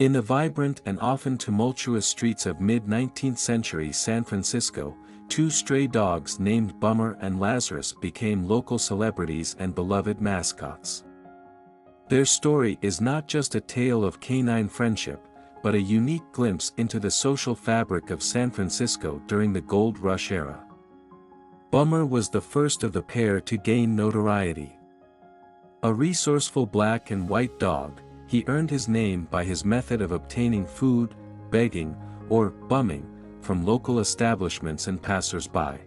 In the vibrant and often tumultuous streets of mid-19th century San Francisco, two stray dogs named Bummer and Lazarus became local celebrities and beloved mascots. Their story is not just a tale of canine friendship, but a unique glimpse into the social fabric of San Francisco during the Gold Rush era. Bummer was the first of the pair to gain notoriety. A resourceful black and white dog, he earned his name by his method of obtaining food, begging, or bumming, from local establishments and passers-by.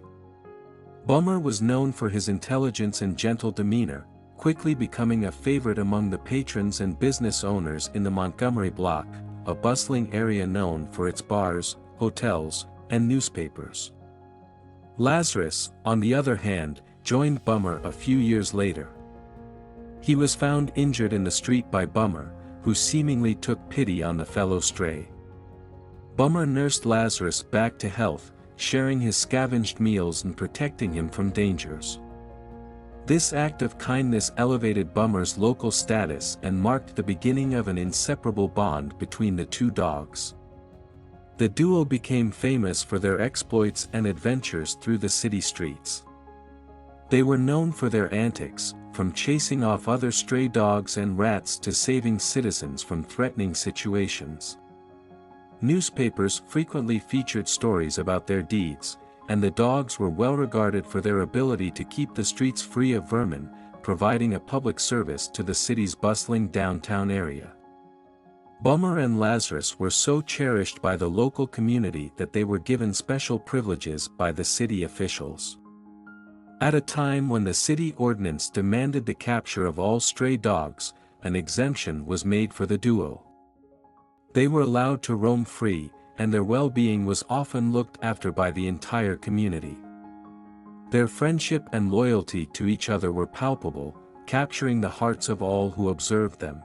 Bummer was known for his intelligence and gentle demeanor, quickly becoming a favorite among the patrons and business owners in the Montgomery Block, a bustling area known for its bars, hotels, and newspapers. Lazarus, on the other hand, joined Bummer a few years later. He was found injured in the street by Bummer, who seemingly took pity on the fellow stray. Bummer nursed Lazarus back to health, sharing his scavenged meals and protecting him from dangers. This act of kindness elevated Bummer's local status and marked the beginning of an inseparable bond between the two dogs. The duo became famous for their exploits and adventures through the city streets. They were known for their antics, from chasing off other stray dogs and rats to saving citizens from threatening situations. Newspapers frequently featured stories about their deeds, and the dogs were well regarded for their ability to keep the streets free of vermin, providing a public service to the city's bustling downtown area. Bummer and Lazarus were so cherished by the local community that they were given special privileges by the city officials. At a time when the city ordinance demanded the capture of all stray dogs, an exemption was made for the duo. They were allowed to roam free, and their well-being was often looked after by the entire community. Their friendship and loyalty to each other were palpable, capturing the hearts of all who observed them.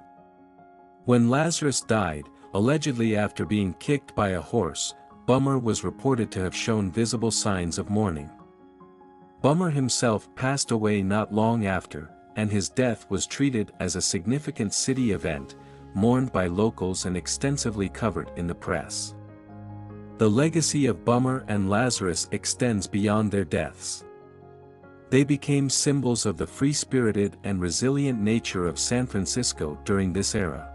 When Lazarus died, allegedly after being kicked by a horse, Bummer was reported to have shown visible signs of mourning. Bummer himself passed away not long after, and his death was treated as a significant city event, mourned by locals and extensively covered in the press. The legacy of Bummer and Lazarus extends beyond their deaths. They became symbols of the free-spirited and resilient nature of San Francisco during this era.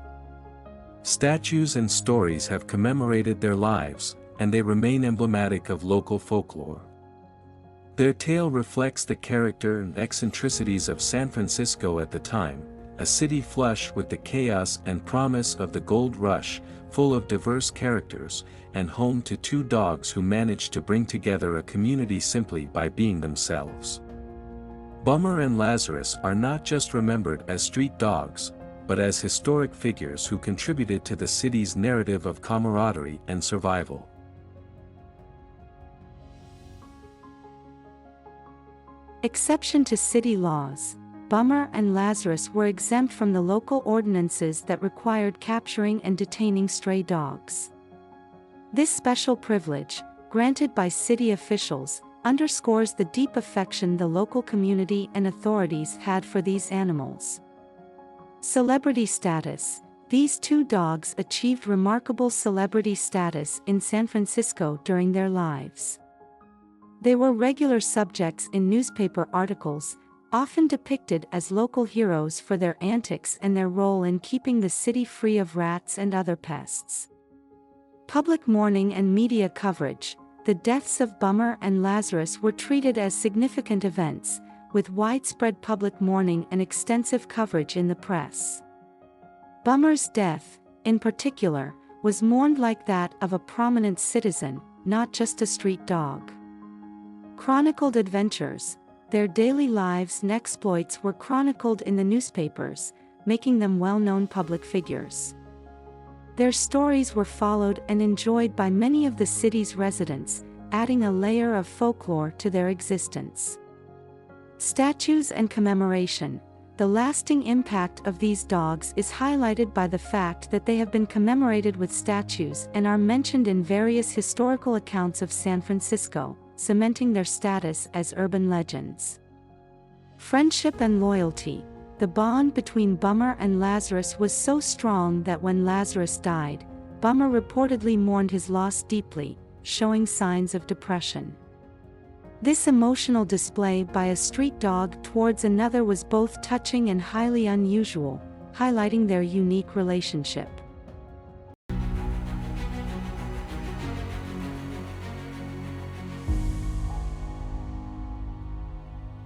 Statues and stories have commemorated their lives, and they remain emblematic of local folklore. Their tale reflects the character and eccentricities of San Francisco at the time, a city flush with the chaos and promise of the gold rush, full of diverse characters, and home to two dogs who managed to bring together a community simply by being themselves. Bummer and Lazarus are not just remembered as street dogs, but as historic figures who contributed to the city's narrative of camaraderie and survival. Exception to city laws, Bummer and Lazarus were exempt from the local ordinances that required capturing and detaining stray dogs. This special privilege, granted by city officials, underscores the deep affection the local community and authorities had for these animals. Celebrity status. These two dogs achieved remarkable celebrity status in San Francisco during their lives. They were regular subjects in newspaper articles, often depicted as local heroes for their antics and their role in keeping the city free of rats and other pests. Public mourning and media coverage. The deaths of Bummer and Lazarus were treated as significant events, with widespread public mourning and extensive coverage in the press. Bummer's death, in particular, was mourned like that of a prominent citizen, not just a street dog. Chronicled adventures. Their daily lives and exploits were chronicled in the newspapers, making them well-known public figures. Their stories were followed and enjoyed by many of the city's residents, adding a layer of folklore to their existence. Statues and commemoration. The lasting impact of these dogs is highlighted by the fact that they have been commemorated with statues and are mentioned in various historical accounts of San Francisco, cementing their status as urban legends. Friendship and loyalty. The bond between Bummer and Lazarus was so strong that when Lazarus died, Bummer reportedly mourned his loss deeply, showing signs of depression. This emotional display by a street dog towards another was both touching and highly unusual, highlighting their unique relationship.